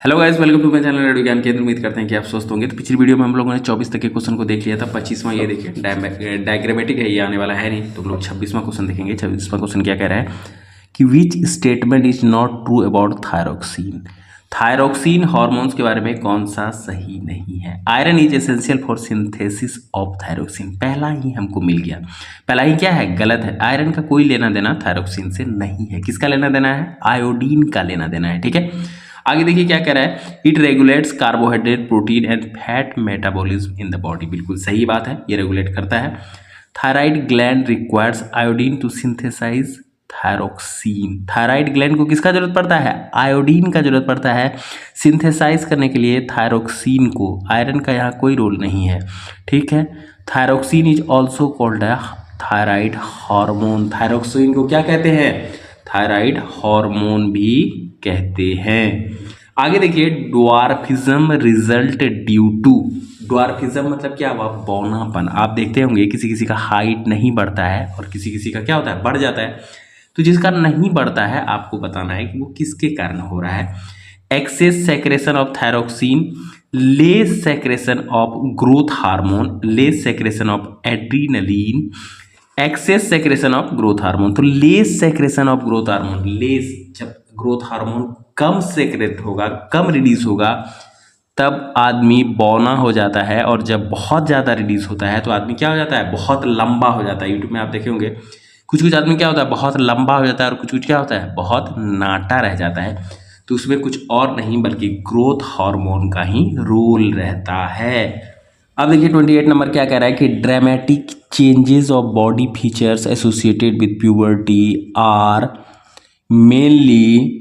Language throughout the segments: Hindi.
Hello guys, welcome to my channel radio Gyan Kendra. उम्मीद करते हैं कि आप स्वस्थ होंगे। तो पिछली वीडियो में हम लोगों ने 24 तक के क्वेश्चन को देख लिया था। 25वां ये देखिए डायग्रामेटिक है, ये आने वाला है नहीं, तो हम लोग 26वां क्वेश्चन देखेंगे। 26वां क्वेश्चन क्या कह रहा है कि which statement is not true about thyroxine. Thyroxine hormones के बारे में कौन सा सही नहीं है। Iron is essential for synthesis of thyroxine, पहला ही हमको मिल गया। पहला ही क्या है, गलत है। आयरन का कोई लेना देना थायरोक्सिन से नहीं है। किसका लेना देना है, आयोडीन का लेना देना है। ठीक है, आगे देखिए क्या कह रहा है, it regulates carbohydrate protein and fat metabolism in the body. बिल्कुल सही बात है, ये रेगुलेट करता है। Thyroid gland requires iodine to synthesize thyroxine. Thyroid gland को किसका जरूरत पड़ता है, आयोडीन का जरूरत पड़ता है सिंथेसाइज करने के लिए थायरोक्सिन को। आयरन का यहाँ कोई रोल नहीं है। ठीक है, thyroxine is also called a thyroid hormone. Thyroxine को क्या कहते हैं, थायराइड हार्मोन भी कहते हैं। आगे देखिए, dwarfism result due to. Dwarfism मतलब क्या हुआ, बौनापन। आप देखते होंगे किसी किसी का हाइट नहीं बढ़ता है और किसी किसी का क्या होता है, बढ़ जाता है। तो जिसका नहीं बढ़ता है आपको बताना है कि वो किसके कारण हो रहा है। Excess secretion of thyroxine, less secretion of growth hormone, less secretion of adrenaline, excess secretion of growth hormone. तो less secretion of growth hormone, less जब ग्रोथ हार्मोन कम सेक्रेट होगा, कम रिलीज होगा, तब आदमी बौना हो जाता है। और जब बहुत ज़्यादा रिलीज होता है तो आदमी क्या हो जाता है, बहुत लंबा हो जाता है। यूट्यूब में आप देखे होंगे कुछ कुछ आदमी क्या होता है, बहुत लंबा हो जाता है, और कुछ कुछ क्या होता है, बहुत नाटा रह जाता है। तो उसमें कुछ और नहीं बल्कि ग्रोथ हार्मोन का ही रोल रहता है। अब देखिए 28 नंबर क्या कह रहा है कि dramatic changes of body features associated with puberty are mainly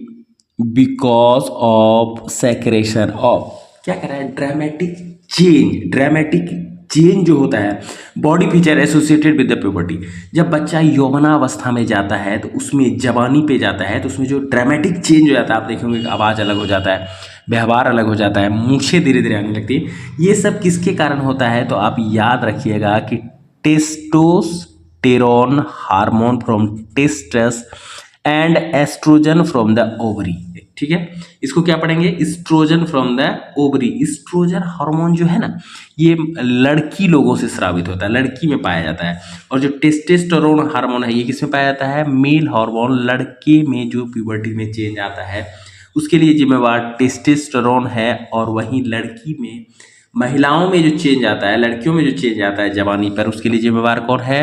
because of secretion of. क्या कह रहा है, ड्रामेटिक चेंज। ड्रामेटिक चेंज जो होता है body feature associated with the puberty, जब बच्चा यौवनावस्था में जाता है तो उसमें जवानी पे जाता है तो उसमें जो ड्रामेटिक चेंज हो जाता है, आप देखेंगे आवाज़ अलग हो जाता है, व्यवहार अलग हो जाता है, मूछें धीरे धीरे आने लगती है। ये सब किसके कारण होता है, तो आप याद रखिएगा कि testosterone hormone from testes and oestrogen from the ovary. ठीक है, इसको क्या पढ़ेंगे, oestrogen from the ovary. Oestrogen hormone जो है ना, ये लड़की लोगों से स्रावित होता है, लड़की में पाया जाता है। और जो टेस्टोस्टेरोन हार्मोन है, ये किसमें पाया जाता है, मेल हार्मोन। लड़के में जो प्यूबर्टी में चेंज आता है उसके लिए जिम्मेवार टेस्टोस्टेरोन है। और वहीं लड़की में, महिलाओं में जो चेंज आता है, लड़कियों में जो चेंज आता है जवानी पर, उसके लिए जिम्मेवार कौन है,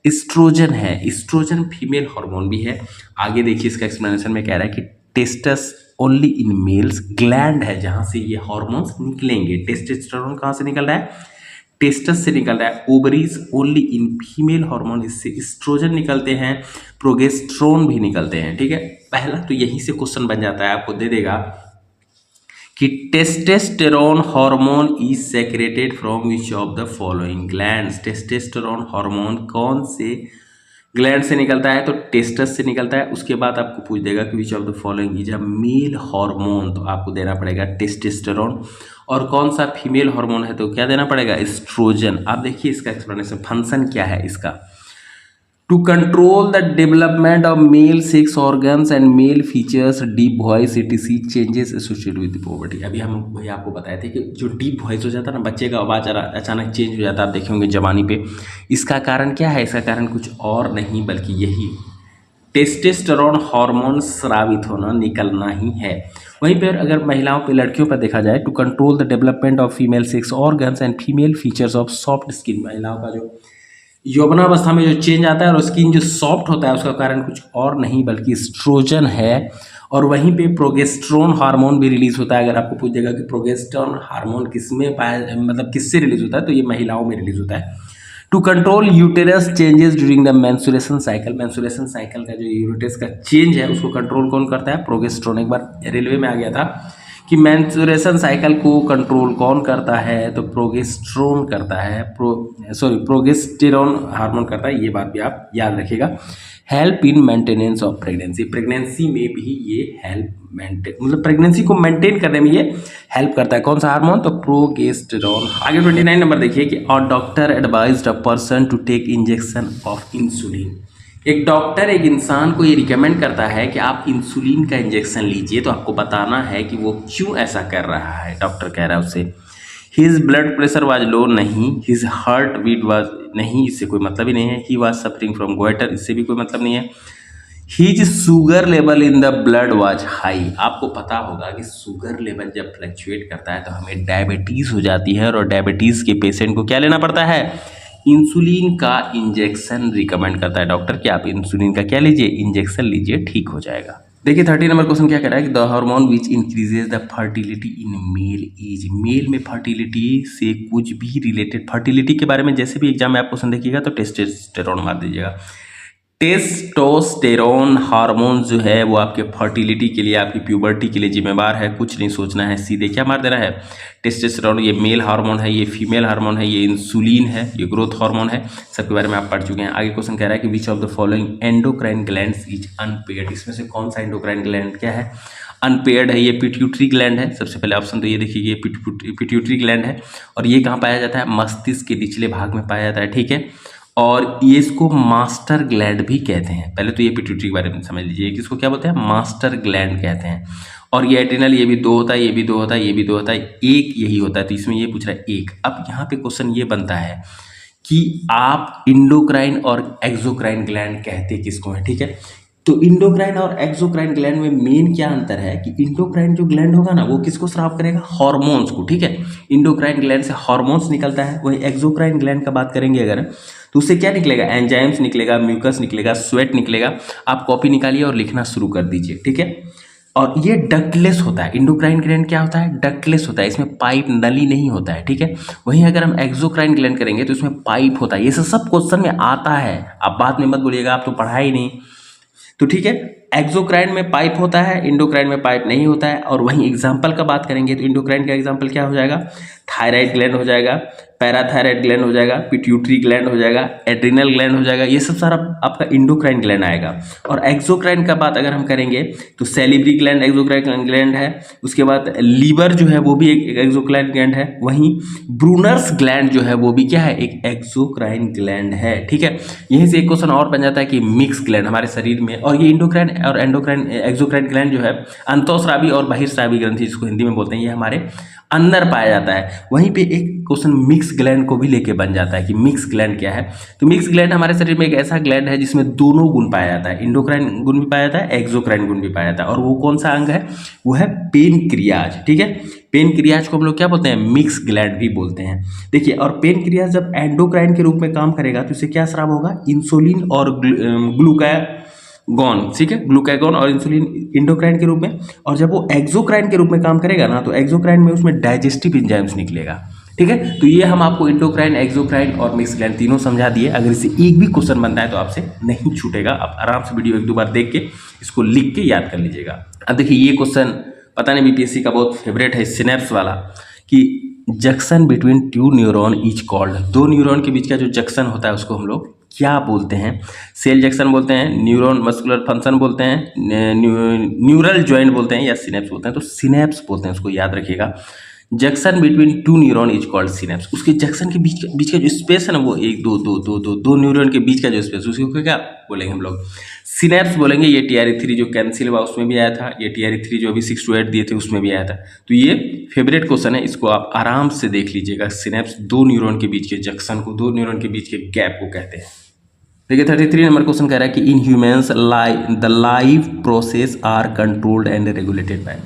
एस्ट्रोजन है। एस्ट्रोजन फीमेल हार्मोन भी है। आगे देखिए इसका एक्सप्लेनेशन में कह रहा है कि टेस्टस ओनली इन मेल्स, ग्लैंड है जहां से ये हार्मोन्स निकलेंगे। टेस्टोस्टेरोन कहां से निकल रहा है, टेस्टस से निकल रहा है। Ovaries only in female hormone, इससे एस्ट्रोजन निकलते हैं, प्रोगेस्टेरोन भी निकलते हैं। ठीक है, पहला तो यहीं से क्वेश्चन बन जाता है, आपको दे देगा कि testosterone hormone is secreted from which of the following glands. Testosterone hormone कौन से ग्लैंड से निकलता है, तो टेस्टस से निकलता है। उसके बाद आपको पूछ देगा कि which of the following is a male hormone, तो आपको देना पड़ेगा टेस्टोस्टेरोन। और कौन सा फीमेल हार्मोन है, तो क्या देना पड़ेगा, एस्ट्रोजन। आप देखिए इसका एक्सप्लेनेशन, फंक्शन क्या है इसका, to control the development of male sex organs and male features, deep voice etc changes associated with puberty. अभी हम वही आपको बताए थे कि जो डीप वॉइस हो जाता है ना, बच्चे का आवाज़ अचानक चेंज हो जाता है, आप देखे होंगे जवानी पे। इसका कारण क्या है, इसका कारण कुछ और नहीं बल्कि यही टेस्टोस्टेरोन हार्मोन स्रावित होना, निकलना ही है। वहीं पर अगर महिलाओं पे, लड़कियों पर देखा जाए, to control the development of female sex organs and female features of soft skin. महिलाओं का जो यौवनावस्था में जो चेंज आता है और स्किन जो सॉफ्ट होता है, उसका कारण कुछ और नहीं बल्कि एस्ट्रोजन है। और वहीं पे प्रोगेस्टेरोन हार्मोन भी रिलीज होता है। अगर आपको पूछ देगा कि प्रोगेस्टेरोन हार्मोन किसमें पाया, मतलब किससे रिलीज होता है, तो ये महिलाओं में रिलीज होता है। To control uterus changes during the menstruation cycle. Menstruation cycle का जो यूटेरस का चेंज है उसको कंट्रोल कौन करता है, प्रोगेस्टेरोन। एक बार रेलवे में आ गया था कि मेंस्ट्रुएशन साइकिल को कंट्रोल कौन करता है, तो प्रोगेस्टेरोन करता है, प्रोगेस्टेरोन हार्मोन करता है। ये बात भी आप याद रखिएगा। Help in maintenance of pregnancy, pregnancy में भी ये हेल्प मतलब प्रेगनेंसी को मेंटेन करने में ये हेल्प करता है। कौन सा हार्मोन, तो प्रोगेस्टेरोन। आगे 29 नंबर देखिए कि और doctor advised a person to take injection of insulin. एक डॉक्टर एक इंसान को ये रिकमेंड करता है कि आप इंसुलिन का इंजेक्शन लीजिए, तो आपको बताना है कि वो क्यों ऐसा कर रहा है। डॉक्टर कह रहा है उससे, his blood pressure was low, नहीं, हिज हार्ट बीट वाज, नहीं, इससे कोई मतलब ही नहीं है। He was suffering from goitre, इससे भी कोई मतलब नहीं है। His sugar level in the blood was high, आपको पता होगा कि शुगर लेवल जब फ्लक्चुएट करता है तो हमें डायबिटीज़ हो जाती है, और डायबिटीज़ के पेशेंट को क्या लेना पड़ता है, इंसुलिन का इंजेक्शन रिकमेंड करता है डॉक्टर कि आप इंसुलिन का क्या लीजिए, इंजेक्शन लीजिए, ठीक हो जाएगा। देखिए 30 नंबर क्वेश्चन क्या कह रहा है कि the hormone which increases the fertility in male age, male में फर्टिलिटी से कुछ भी रिलेटेड, फर्टिलिटी के बारे में जैसे भी एग्जाम में आप क्वेश्चन देखिएगा तो टेस्टोस्टेरोन मार दीजिएगा। टेस्टोस्टेरोन हार्मोन जो है वो आपके फर्टिलिटी के लिए, आपकी प्यूबर्टी के लिए जिम्मेवार है, कुछ नहीं सोचना है, सीधे क्या मार देना है, टेस्टोस्टेरोन। ये मेल हार्मोन है, ये फीमेल हार्मोन है, ये इंसुलिन है, ये ग्रोथ हार्मोन है, सबके बारे में आप पढ़ चुके हैं। आगे क्वेश्चन कह रहा है कि which of the following endocrine glands is unpaired, इसमें से कौन सा एंडोक्राइन ग्लैंड क्या है, अनपेयर्ड है। ये पिट्यूटरी ग्लैंड है, सबसे पहले ऑप्शन तो ये देखिए, ये पिट्यूटरी ग्लैंड है, और ये कहाँ पाया जाता है, मस्तिष्क के निचले भाग में पाया जाता है, ठीक है। और ये इसको मास्टर ग्लैंड भी कहते हैं। पहले तो ये पिट्यूटरी के बारे में समझ लीजिए, किसको क्या बोलते हैं, मास्टर ग्लैंड कहते हैं। और ये एड्रिनल, ये भी दो होता है, ये भी दो होता है, ये भी दो होता है, एक यही होता है, तो इसमें ये पूछ रहा है एक। अब यहाँ पे क्वेश्चन ये बनता है कि आप इंडोक्राइन और एक्सोक्राइन ग्लैंड कहते किसको है, ठीक है। तो इंडोक्राइन और एक्सोक्राइन ग्लैंड में मेन क्या अंतर है कि इंडोक्राइन जो ग्लैंड होगा ना वो किसको स्राव करेगा, हार्मोन्स को, ठीक है। इंडोक्राइन ग्लैंड से हार्मोन्स निकलता है। वही एक्सोक्राइन ग्लैंड का बात करेंगे अगर, तो उससे क्या निकलेगा, एंजाइम्स निकलेगा, म्यूकस निकलेगा, स्वेट निकलेगा। आप कॉपी निकालिए और लिखना शुरू कर दीजिए, ठीक है। और ये डक्टलेस होता है, इंडोक्राइन ग्लैंड क्या होता है, डक्टलेस होता है, इसमें पाइप नली नहीं होता है, ठीक है। वहीं अगर हम एक्सोक्राइन ग्लैंड करेंगे तो इसमें पाइप होता है। ये सब क्वेश्चन में आता है, आप बात में मत बोलिएगा आप तो पढ़ा ही नहीं, तो ठीक है। एक्सोक्राइन में पाइप होता है, इंडोक्राइन में पाइप नहीं होता है। और वहीं एग्जाम्पल का बात करेंगे तो इंडोक्राइन का एग्जाम्पल क्या हो जाएगा, थायराइड ग्लैंड हो जाएगा, पैराथायराइड ग्लैंड हो जाएगा, पिट्यूटरी ग्लैंड हो जाएगा, एड्रिनल ग्लैंड हो जाएगा, ये सब सारा आपका इंडोक्राइन ग्लैंड आएगा। और एक्सोक्राइन का बात अगर हम करेंगे तो सेलिब्री ग्लैंड एक्सोक्राइन ग्लैंड है। उसके बाद लीवर जो है वो भी एक एक्सोक्राइन ग्लैंड है। वहीं ब्रूनर्स ग्लैंड जो है वो भी क्या है, एक एक्सोक्राइन ग्लैंड है, ठीक है। यहीं से एक क्वेश्चन और बन जाता है कि मिक्स ग्लैंड हमारे शरीर में, और ये इंडोक्राइन और एंडोक्राइन एक्सोक्राइन ग्लैंड जो है अंतःस्रावी और बहिर्स्रावी ग्रंथि जिसको हिंदी में बोलते हैं, ये हमारे अंदर पाया जाता है। वहीं पे एक क्वेश्चन मिक्स ग्लैंड को भी लेके बन जाता है कि मिक्स ग्लैंड क्या है। तो मिक्स ग्लैंड हमारे शरीर में एक ऐसा ग्लैंड है जिसमें दोनों गुण पाया जाता है, इंडोक्राइन गुण भी पाया जाता है, एक्सोक्राइन गुण भी पाया जाता है। और वो कौन सा अंग है, वो है पेनक्रियाज, ठीक है। पेनक्रियाज को हम लोग क्या बोलते हैं, मिक्स ग्लैंड भी बोलते हैं। देखिए, और पेनक्रियाज जब एंडोक्राइन के रूप में काम करेगा तो इसे क्या स्राव होगा, इंसुलिन और ग्लूकागॉन, ठीक है, ग्लूकागॉन और इंसुलिन इंडोक्राइन के रूप में। और जब वो एक्सोक्राइन के रूप में काम करेगा ना तो एक्सोक्राइन में उसमें डाइजेस्टिव एंजाइम्स निकलेगा, ठीक है। तो ये हम आपको इंडोक्राइन, एक्सोक्राइन और मिक्स ग्लैंड तीनों समझा दिए। अगर इससे एक भी क्वेश्चन बनता है तो आपसे नहीं छूटेगा, आप आराम से वीडियो एक दो बार देख के इसको लिख के याद कर लीजिएगा। अब देखिए ये क्वेश्चन पता नहीं बीपीएससी का बहुत फेवरेट है, सिनेप्स वाला, कि junction between two neuron is called, दो न्यूरॉन के बीच का जो जंक्शन होता है उसको हम लोग क्या बोलते हैं, सेल जंक्शन बोलते हैं, न्यूरॉन मस्कुलर फंक्शन बोलते हैं, न्यूरल जॉइंट बोलते हैं, या सिनेप्स बोलते हैं। तो सिनेप्स बोलते हैं, उसको याद रखिएगा। Junction between two neuron is called synapse. उसके जंक्शन के बीच का जो स्पेस है ना, वो एक दो न्यूरॉन के बीच का जो स्पेस, उसको क्या बोलेंगे हम लोग, सिनेप्स बोलेंगे। ये TRE3 जो कैंसिल हुआ उसमें भी आया था, ये TRE3 जो अभी 6 to 8 दिए थे उसमें भी आया था। तो ये फेवरेट क्वेश्चन है, इसको आप आराम से देख लीजिएगा। सिनेप्स दो न्यूरॉन के बीच के जंक्शन को, दो न्यूरॉन के बीच के गैप को कहते हैं। देखिए 33 नंबर क्वेश्चन कह रहा है कि in humans the life process are controlled and regulated by,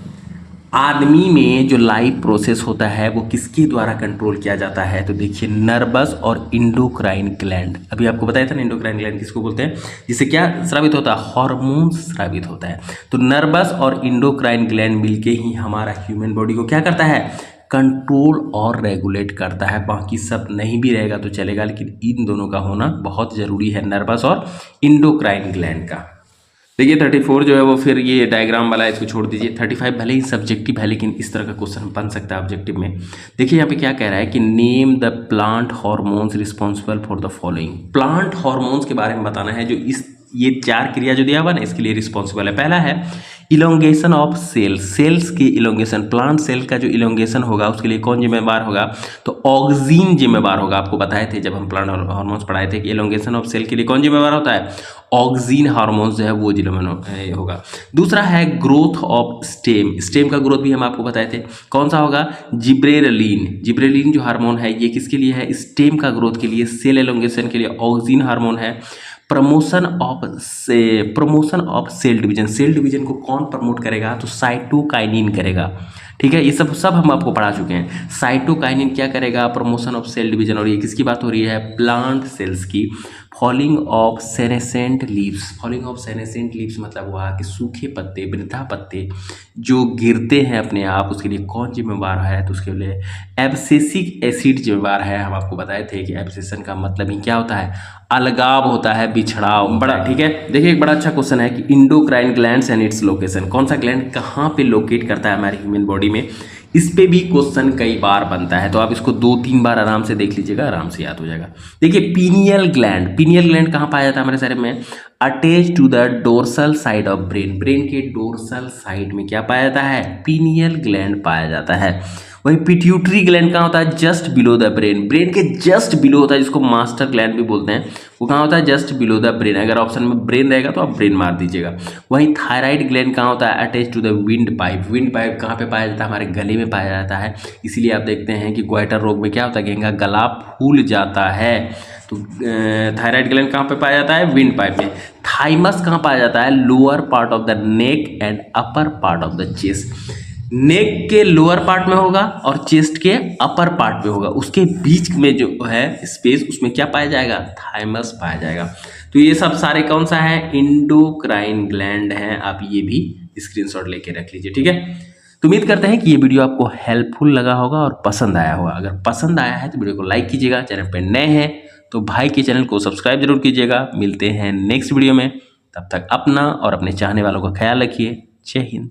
आदमी में जो लाइफ प्रोसेस होता है वो किसके द्वारा कंट्रोल किया जाता है, तो देखिए नर्वस और इंडोक्राइन ग्लैंड। अभी आपको बताया था ना इंडोक्राइन ग्लैंड किसको बोलते हैं, जिससे क्या स्रावित होता है, हार्मोन स्रावित होता है। तो नर्वस और इंडोक्राइन ग्लैंड मिलके ही हमारा ह्यूमन बॉडी को क्या करता है, कंट्रोल और रेगुलेट करता है। बाकी सब नहीं भी रहेगा तो चलेगा, लेकिन इन दोनों का होना बहुत ज़रूरी है, नर्वस और इंडोक्राइन ग्लैंड का। देखिए 34 जो है वो फिर ये डायग्राम वाला है, इसको छोड़ दीजिए। 35 भले ही सब्जेक्टिव है लेकिन इस तरह का क्वेश्चन बन सकता है ऑब्जेक्टिव में। देखिए यहाँ पे क्या कह रहा है कि name the plant hormones responsible for the following, plant hormones के बारे में बताना है जो इस ये 4 क्रिया जो दिया हुआ ना इसके लिए रिस्पॉन्सिबल है। पहला है इलोंगेशन ऑफ सेल्स की इलोंगेशन, प्लांट सेल का जो इलोंगेशन होगा उसके लिए कौन जिम्मेवार होगा, तो ऑक्सीन जिम्मेवार होगा। आपको बताए थे जब हम प्लांट हार्मोन्स पढ़ाए थे कि इलोंगेशन ऑफ सेल के लिए कौन जिम्मेवार होता है, ऑक्सीन हार्मोन्स जो है वो जिम्मेवार होगा। दूसरा है ग्रोथ ऑफ स्टेम का ग्रोथ भी हम आपको बताए थे, कौन सा होगा, जिब्रेलिन जो हार्मोन है ये किसके लिए है, स्टेम का ग्रोथ के लिए, सेल एलोंगेशन के लिए ऑक्सीन हार्मोन है। प्रमोशन ऑफ सेल डिवीजन को कौन प्रमोट करेगा, तो साइटोकाइनिन करेगा। ठीक है, ये सब हम आपको पढ़ा चुके हैं। साइटोकाइनिन क्या करेगा, प्रमोशन ऑफ सेल डिवीजन। और ये किसकी बात हो रही है, प्लांट सेल्स की। फॉलिंग ऑफ सेनेसेंट लीव्स मतलब हुआ कि सूखे पत्ते, वृद्धा पत्ते जो गिरते हैं अपने आप, उसके लिए कौन जिम्मेवार है, तो उसके लिए एब्सेसिक एसिड जिम्मेवार है। हम आपको बताए थे कि एब्सेशन का मतलब ही क्या होता है, अलगाव होता है, बिछड़ाव बड़ा। ठीक है, देखिए एक बड़ा अच्छा क्वेश्चन है कि endocrine glands and its location, कौन सा ग्लैंड कहाँ पे लोकेट करता है हमारे ह्यूमन बॉडी में, इस पे भी क्वेश्चन कई बार बनता है। तो आप इसको 2-3 बार आराम से देख लीजिएगा, आराम से याद हो जाएगा। देखिए पीनियल ग्लैंड कहाँ पाया जाता है हमारे शरीर में, attach to the dorsal side of brain के डोर्सल साइड में क्या पाया जाता है, पीनियल ग्लैंड पाया जाता है। वहीं पिट्यूटरी ग्लैंड कहाँ होता है, जस्ट बिलो द ब्रेन के जस्ट बिलो होता है, जिसको मास्टर ग्लैंड भी बोलते हैं। वो कहाँ होता है, जस्ट बिलो द ब्रेन। अगर ऑप्शन में ब्रेन रहेगा तो आप ब्रेन मार दीजिएगा। वहीं थायराइड ग्लैंड कहाँ होता है, attach to the windpipe कहाँ पे पाया जाता है, हमारे गले में पाया जाता है। इसीलिए आप देखते हैं कि ग्वाइटर रोग में क्या होता है, कि गला फूल जाता है। तो थायराइड ग्लैंड कहाँ पे पाया जाता है, विंड पाइप में। थाइमस कहाँ पाया जाता है, lower part of the neck and upper part of the chest. Neck के लोअर पार्ट में होगा और चेस्ट के अपर पार्ट में होगा, उसके बीच में जो है स्पेस, उसमें क्या पाया जाएगा, थाइमस पाया जाएगा। तो ये सब सारे कौन सा है, इंडोक्राइन ग्लैंड हैं। आप ये भी स्क्रीनशॉट लेके रख लीजिए। ठीक है, तो उम्मीद करते हैं कि ये वीडियो आपको हेल्पफुल लगा होगा और पसंद आया होगा। अगर पसंद आया है तो वीडियो को लाइक कीजिएगा, चैनल पर नए हैं तो भाई के चैनल को सब्सक्राइब जरूर कीजिएगा। मिलते हैं नेक्स्ट वीडियो में, तब तक अपना और अपने चाहने वालों का ख्याल रखिए। जय हिंद।